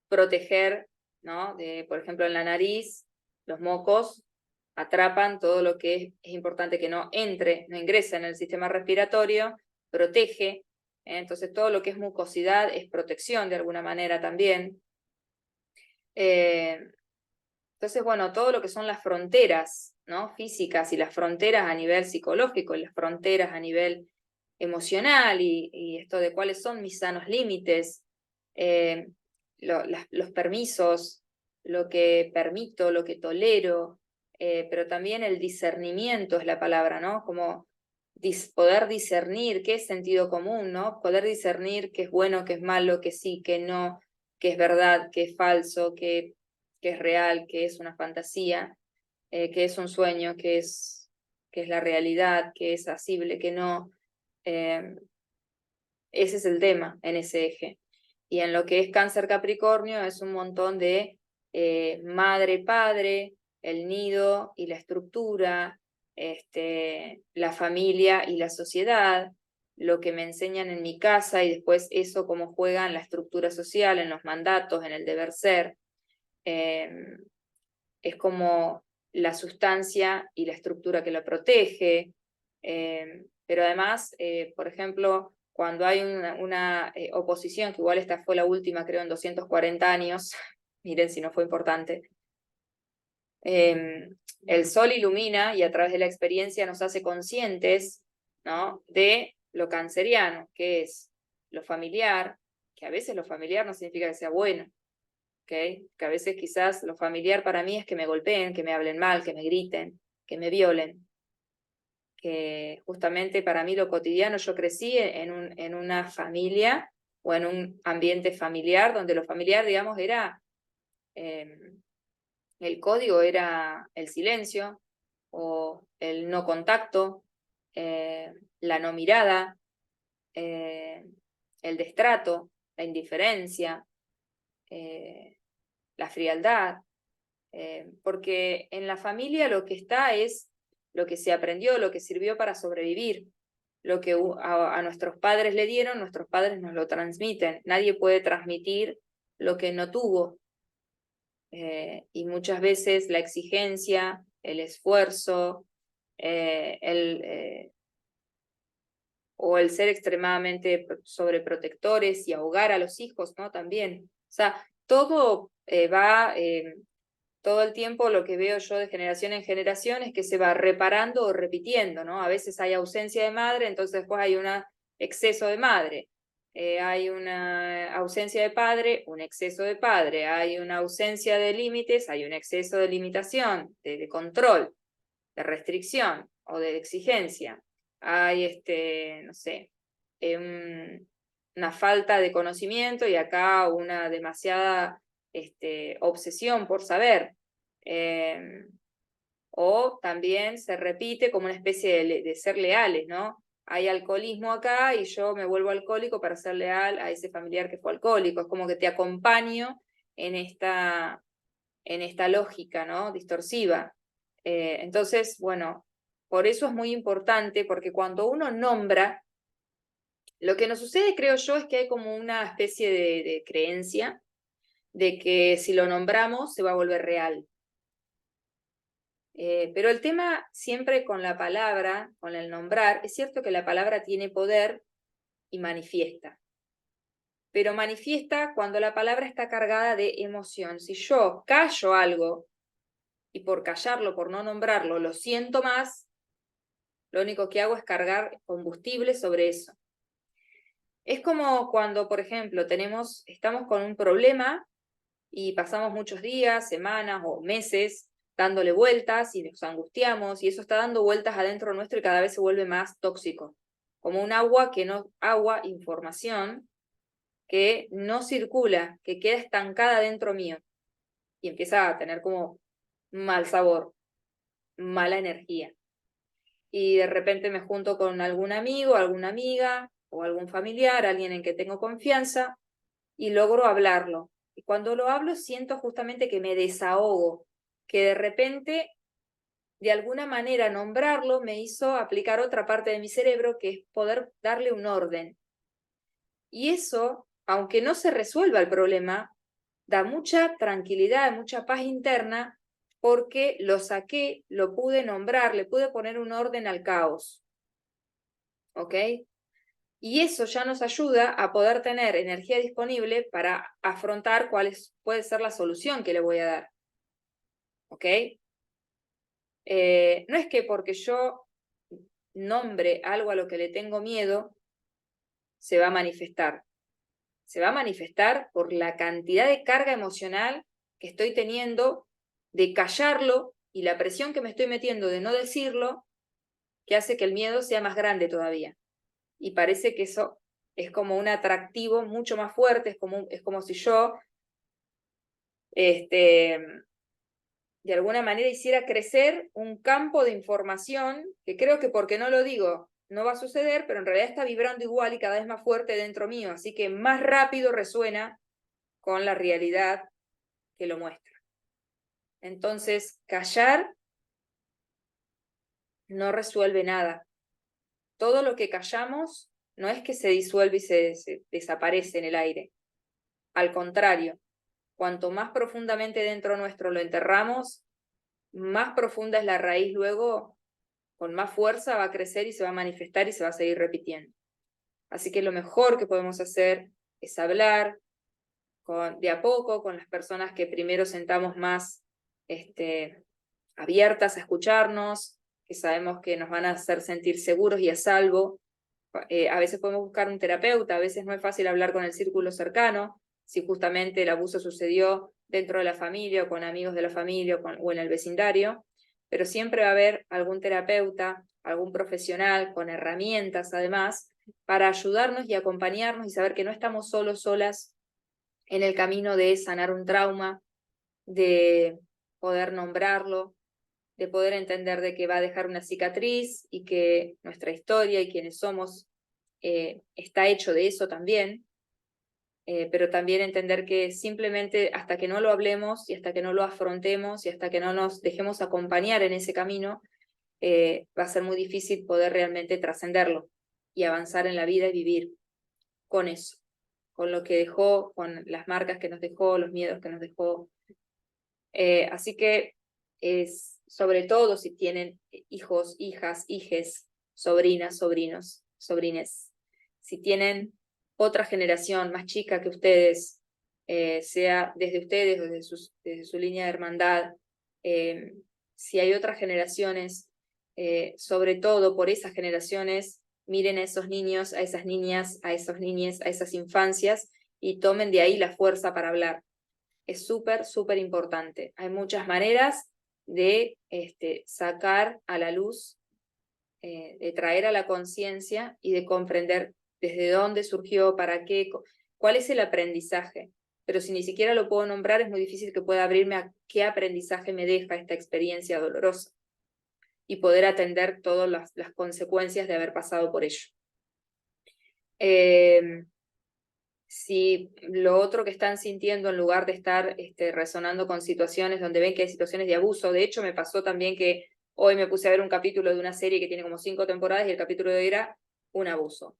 proteger, ¿no? Por ejemplo, en la nariz, los mocos atrapan todo lo que es importante que no entre, no ingrese en el sistema respiratorio, protege. Entonces, todo lo que es mucosidad es protección de alguna manera también. Entonces, bueno, todo lo que son las fronteras, ¿no? Físicas y las fronteras a nivel psicológico y las fronteras a nivel emocional y esto de cuáles son mis sanos límites, los permisos, lo que permito, lo que tolero, pero también el discernimiento es la palabra, ¿no? Como poder discernir qué es sentido común, ¿no? Poder discernir qué es bueno, qué es malo, qué sí, qué no, qué es verdad, qué es falso, qué es real, qué es una fantasía, qué es un sueño, qué es la realidad, qué es asible, qué no. Ese es el tema en ese eje. Y en lo que es Cáncer Capricornio es un montón de madre-padre, el nido y la estructura, la familia y la sociedad, lo que me enseñan en mi casa y después eso cómo juega en la estructura social, en los mandatos, en el deber ser. Es como la sustancia y la estructura que lo protege, pero además, por ejemplo, cuando hay una oposición, que igual esta fue la última, creo, en 240 años, miren si no fue importante, el sol ilumina y a través de la experiencia nos hace conscientes, ¿no? De lo canceriano, que es lo familiar, que a veces lo familiar no significa que sea bueno, ¿okay? Que a veces quizás lo familiar para mí es que me golpeen, que me hablen mal, que me griten, que me violen. Que justamente para mí lo cotidiano, yo crecí en una familia o en un ambiente familiar donde lo familiar, digamos, era, el código era el silencio o el no contacto, la no mirada, el destrato, la indiferencia, la frialdad, porque en la familia lo que está es lo que se aprendió, lo que sirvió para sobrevivir, lo que a nuestros padres le dieron, nuestros padres nos lo transmiten. Nadie puede transmitir lo que no tuvo. Y muchas veces la exigencia, el esfuerzo, o el ser extremadamente sobreprotectores y ahogar a los hijos, ¿no? También. O sea, todo va todo el tiempo lo que veo yo de generación en generación es que se va reparando o repitiendo, ¿no? A veces hay ausencia de madre, entonces después hay un exceso de madre. Hay una ausencia de padre, un exceso de padre. Hay una ausencia de límites, hay un exceso de limitación, de control, de restricción o de exigencia. Hay, no sé, una falta de conocimiento y acá una demasiada obsesión por saber. O también se repite como una especie de ser leales, ¿no? Hay alcoholismo acá y yo me vuelvo alcohólico para ser leal a ese familiar que fue alcohólico. Es como que te acompaño en esta lógica, ¿no? Distorsiva. Entonces, bueno, por eso es muy importante, porque cuando uno nombra, lo que nos sucede, creo yo, es que hay como una especie de creencia de que si lo nombramos se va a volver real. Pero el tema siempre con la palabra, con el nombrar, es cierto que la palabra tiene poder y manifiesta. Pero manifiesta cuando la palabra está cargada de emoción. Si yo callo algo y por callarlo, por no nombrarlo, lo siento más, lo único que hago es cargar combustible sobre eso. Es como cuando, por ejemplo, estamos con un problema y pasamos muchos días, semanas o meses dándole vueltas y nos angustiamos y eso está dando vueltas adentro nuestro y cada vez se vuelve más tóxico. Como un información que no circula, que queda estancada dentro mío y empieza a tener como mal sabor, mala energía. Y de repente me junto con algún amigo, alguna amiga o algún familiar, alguien en que tengo confianza y logro hablarlo. Y cuando lo hablo siento justamente que me desahogo, que de repente, de alguna manera, nombrarlo me hizo aplicar otra parte de mi cerebro, que es poder darle un orden. Y eso, aunque no se resuelva el problema, da mucha tranquilidad, mucha paz interna, porque lo saqué, lo pude nombrar, le pude poner un orden al caos. ¿Ok? Y eso ya nos ayuda a poder tener energía disponible para afrontar puede ser la solución que le voy a dar. ¿Ok? No es que porque yo nombre algo a lo que le tengo miedo, se va a manifestar. Se va a manifestar por la cantidad de carga emocional que estoy teniendo de callarlo y la presión que me estoy metiendo de no decirlo, que hace que el miedo sea más grande todavía. Y parece que eso es como un atractivo mucho más fuerte, es como si yo de alguna manera hiciera crecer un campo de información que creo que porque no lo digo no va a suceder, pero en realidad está vibrando igual y cada vez más fuerte dentro mío, así que más rápido resuena con la realidad que lo muestra. Entonces, callar no resuelve nada. Todo lo que callamos no es que se disuelve y se desaparece en el aire. Al contrario, cuanto más profundamente dentro nuestro lo enterramos, más profunda es la raíz luego, con más fuerza va a crecer y se va a manifestar y se va a seguir repitiendo. Así que lo mejor que podemos hacer es hablar de a poco con las personas que primero sentamos más abiertas a escucharnos, que sabemos que nos van a hacer sentir seguros y a salvo. A veces podemos buscar un terapeuta, a veces no es fácil hablar con el círculo cercano, si justamente el abuso sucedió dentro de la familia o con amigos de la familia o en el vecindario, pero siempre va a haber algún terapeuta, algún profesional con herramientas además para ayudarnos y acompañarnos y saber que no estamos solos, solas en el camino de sanar un trauma, de poder nombrarlo, de poder entender de que va a dejar una cicatriz y que nuestra historia y quienes somos está hecho de eso también, pero también entender que simplemente hasta que no lo hablemos y hasta que no lo afrontemos y hasta que no nos dejemos acompañar en ese camino, va a ser muy difícil poder realmente trascenderlo y avanzar en la vida y vivir con eso, con lo que dejó, con las marcas que nos dejó, los miedos que nos dejó. Así que sobre todo si tienen hijos, hijas, hijes, sobrinas, sobrinos, sobrines, si tienen otra generación más chica que ustedes, sea desde ustedes o desde su línea de hermandad, si hay otras generaciones, sobre todo por esas generaciones, miren a esos niños, a esas niñas, a esos niñes, a esas infancias y tomen de ahí la fuerza para hablar. Es súper, súper importante. Hay muchas maneras de sacar a la luz, de traer a la conciencia y de comprender desde dónde surgió, para qué, cuál es el aprendizaje. Pero si ni siquiera lo puedo nombrar, es muy difícil que pueda abrirme a qué aprendizaje me deja esta experiencia dolorosa y poder atender todas las consecuencias de haber pasado por ello. si lo otro que están sintiendo, en lugar de estar resonando con situaciones donde ven que hay situaciones de abuso, de hecho me pasó también que hoy me puse a ver un capítulo de una serie que tiene como 5 temporadas y el capítulo de hoy era un abuso.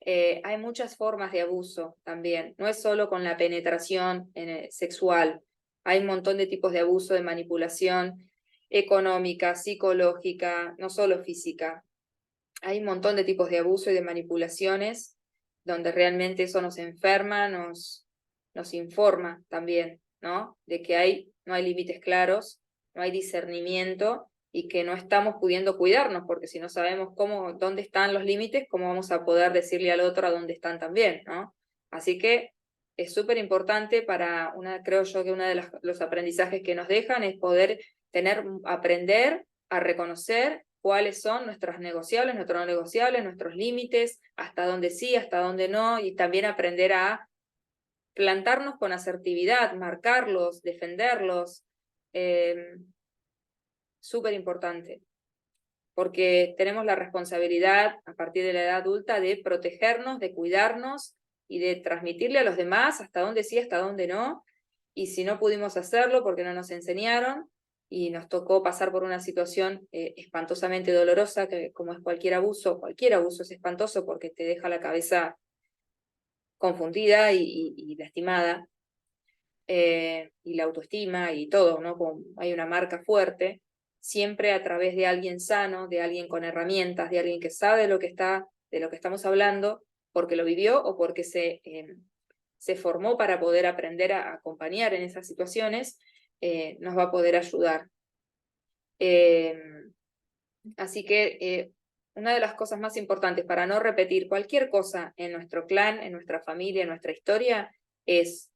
Hay muchas formas de abuso también, no es solo con la penetración sexual, hay un montón de tipos de abuso, de manipulación económica, psicológica, no solo física. Hay un montón de tipos de abuso y de manipulaciones donde realmente eso nos enferma, nos informa también, ¿no? De que no hay límites claros, no hay discernimiento y que no estamos pudiendo cuidarnos, porque si no sabemos dónde están los límites, ¿cómo vamos a poder decirle al otro a dónde están también, ¿no? Así que es súper importante creo yo que uno de los aprendizajes que nos dejan es poder aprender a reconocer cuáles son nuestros negociables, nuestros no negociables, nuestros límites, hasta dónde sí, hasta dónde no, y también aprender a plantarnos con asertividad, marcarlos, defenderlos. Súper importante, porque tenemos la responsabilidad a partir de la edad adulta de protegernos, de cuidarnos y de transmitirle a los demás hasta dónde sí, hasta dónde no, y si no pudimos hacerlo porque no nos enseñaron y nos tocó pasar por una situación espantosamente dolorosa, que como es cualquier abuso es espantoso porque te deja la cabeza confundida y lastimada, y la autoestima y todo, ¿no? Como hay una marca fuerte, siempre a través de alguien sano, de alguien con herramientas, de alguien que sabe de lo que estamos hablando, porque lo vivió o porque se formó para poder aprender a acompañar en esas situaciones, nos va a poder ayudar. Así que una de las cosas más importantes para no repetir cualquier cosa en nuestro clan, en nuestra familia, en nuestra historia, es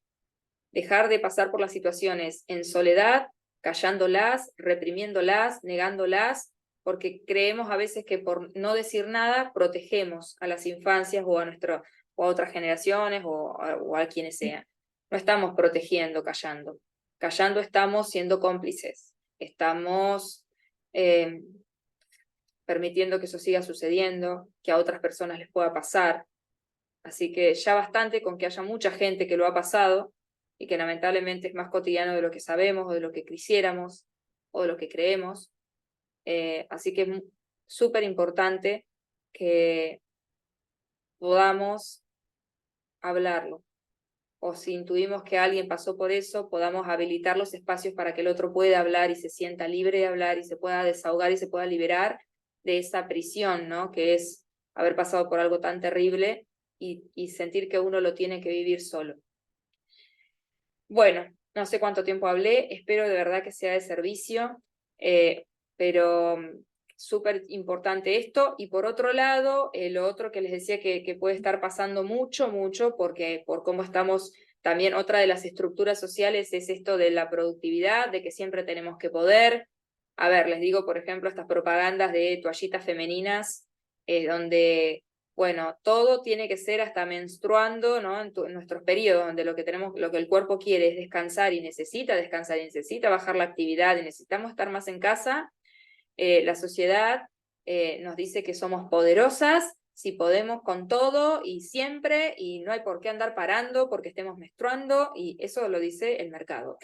dejar de pasar por las situaciones en soledad, callándolas, reprimiéndolas, negándolas, porque creemos a veces que por no decir nada protegemos a las infancias o a otras generaciones o a quienes sean. No estamos protegiendo callando. Callando estamos siendo cómplices. Estamos permitiendo que eso siga sucediendo, que a otras personas les pueda pasar. Así que ya bastante con que haya mucha gente que lo ha pasado y que lamentablemente es más cotidiano de lo que sabemos o de lo que quisiéramos o de lo que creemos. Así que es súper importante que podamos hablarlo. O si intuimos que alguien pasó por eso, podamos habilitar los espacios para que el otro pueda hablar y se sienta libre de hablar y se pueda desahogar y se pueda liberar de esa prisión, ¿no? Que es haber pasado por algo tan terrible y sentir que uno lo tiene que vivir solo. Bueno, no sé cuánto tiempo hablé, espero de verdad que sea de servicio, pero súper importante esto. Y por otro lado, lo otro que les decía que puede estar pasando mucho, porque por cómo estamos, también otra de las estructuras sociales es esto de la productividad, de que siempre tenemos que poder. A ver, les digo, por ejemplo, estas propagandas de toallitas femeninas, donde bueno, todo tiene que ser hasta menstruando, ¿no? En nuestros periodos, donde lo que el cuerpo quiere es descansar y necesita bajar la actividad y necesitamos estar más en casa. La sociedad nos dice que somos poderosas, si podemos con todo y siempre, y no hay por qué andar parando porque estemos menstruando, y eso lo dice el mercado.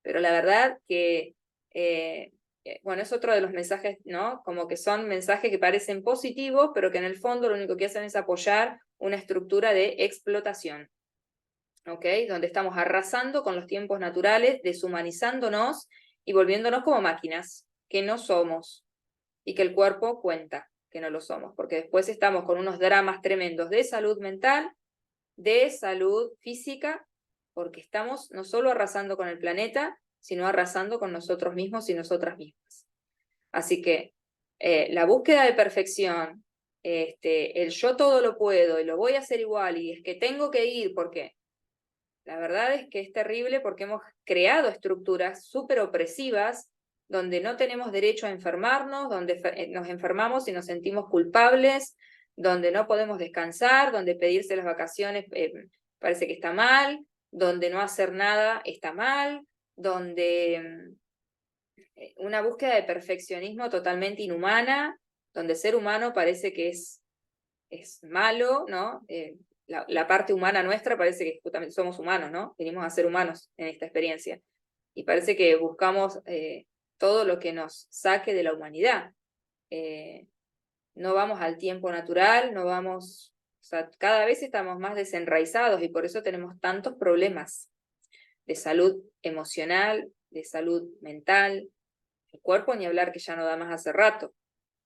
Pero la verdad que bueno, es otro de los mensajes, ¿no? Como que son mensajes que parecen positivos, pero que en el fondo lo único que hacen es apoyar una estructura de explotación, ¿ok? Donde estamos arrasando con los tiempos naturales, deshumanizándonos y volviéndonos como máquinas, que no somos, y que el cuerpo cuenta que no lo somos, porque después estamos con unos dramas tremendos de salud mental, de salud física, porque estamos no solo arrasando con el planeta, sino arrasando con nosotros mismos y nosotras mismas. Así que la búsqueda de perfección, el yo todo lo puedo y lo voy a hacer igual y es que tengo que ir porque la verdad es que es terrible porque hemos creado estructuras súper opresivas donde no tenemos derecho a enfermarnos, donde nos enfermamos y nos sentimos culpables, donde no podemos descansar, donde pedirse las vacaciones parece que está mal, donde no hacer nada está mal, donde una búsqueda de perfeccionismo totalmente inhumana, donde ser humano parece que es malo, ¿no? la parte humana nuestra parece que justamente somos humanos, ¿no? Venimos a ser humanos en esta experiencia. Y parece que buscamos todo lo que nos saque de la humanidad. No vamos al tiempo natural, no vamos, o sea, cada vez estamos más desenraizados y por eso tenemos tantos problemas de salud emocional, de salud mental, el cuerpo ni hablar que ya no da más hace rato.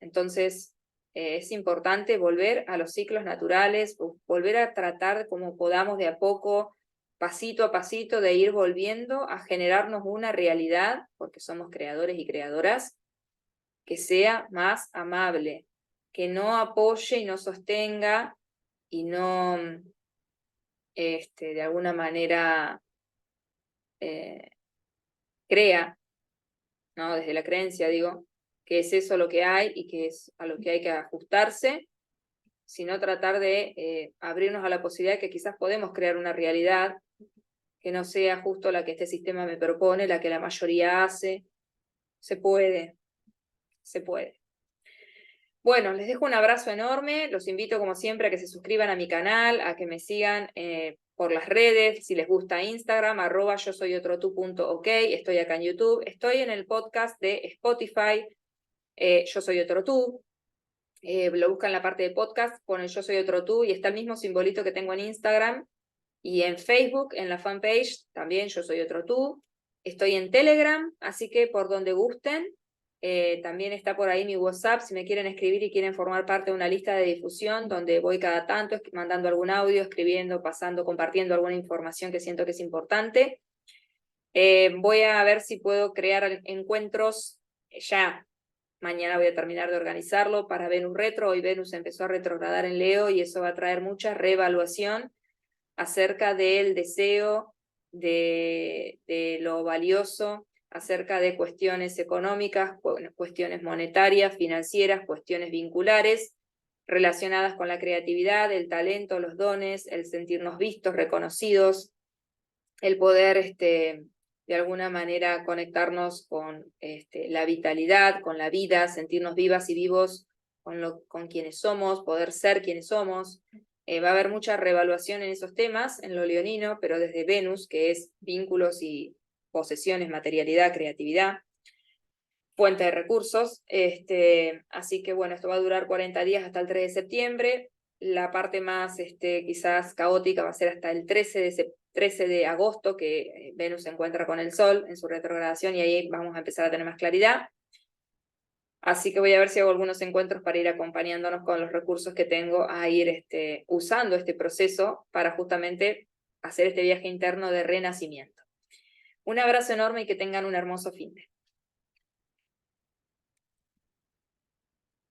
Entonces, es importante volver a los ciclos naturales, volver a tratar como podamos de a poco, pasito a pasito, de ir volviendo a generarnos una realidad, porque somos creadores y creadoras, que sea más amable, que no apoye y no sostenga y no, de alguna manera, crea, ¿no? Desde la creencia, digo, que es eso lo que hay y que es a lo que hay que ajustarse, sino tratar de abrirnos a la posibilidad de que quizás podemos crear una realidad que no sea justo la que este sistema me propone, la que la mayoría hace. Se puede, se puede. Bueno, les dejo un abrazo enorme, los invito como siempre a que se suscriban a mi canal, a que me sigan por las redes, si les gusta Instagram, @yosoyotrotu.ok, estoy acá en YouTube, estoy en el podcast de Spotify, Yo Soy Otro Tú, lo buscan en la parte de podcast, ponen Yo Soy Otro Tú y está el mismo simbolito que tengo en Instagram y en Facebook, en la fanpage, también Yo Soy Otro Tú, estoy en Telegram, así que por donde gusten. También está por ahí mi WhatsApp, si me quieren escribir y quieren formar parte de una lista de difusión donde voy cada tanto mandando algún audio, escribiendo, pasando, compartiendo alguna información que siento que es importante. Voy a ver si puedo crear encuentros ya. Mañana voy a terminar de organizarlo para Venus Retro. Hoy Venus empezó a retrogradar en Leo y eso va a traer mucha reevaluación acerca del deseo, de lo valioso, acerca de cuestiones económicas, cuestiones monetarias, financieras, cuestiones vinculares, relacionadas con la creatividad, el talento, los dones, el sentirnos vistos, reconocidos, el poder de alguna manera conectarnos con la vitalidad, con la vida, sentirnos vivas y vivos con quienes somos, poder ser quienes somos. Va a haber mucha reevaluación en esos temas, en lo leonino, pero desde Venus, que es vínculos y posesiones, materialidad, creatividad, fuente de recursos. Así que bueno, esto va a durar 40 días hasta el 3 de septiembre. La parte más quizás caótica va a ser hasta el 13 de agosto, que Venus se encuentra con el Sol en su retrogradación y ahí vamos a empezar a tener más claridad. Así que voy a ver si hago algunos encuentros para ir acompañándonos con los recursos que tengo a ir usando este proceso para justamente hacer este viaje interno de renacimiento. Un abrazo enorme y que tengan un hermoso fin de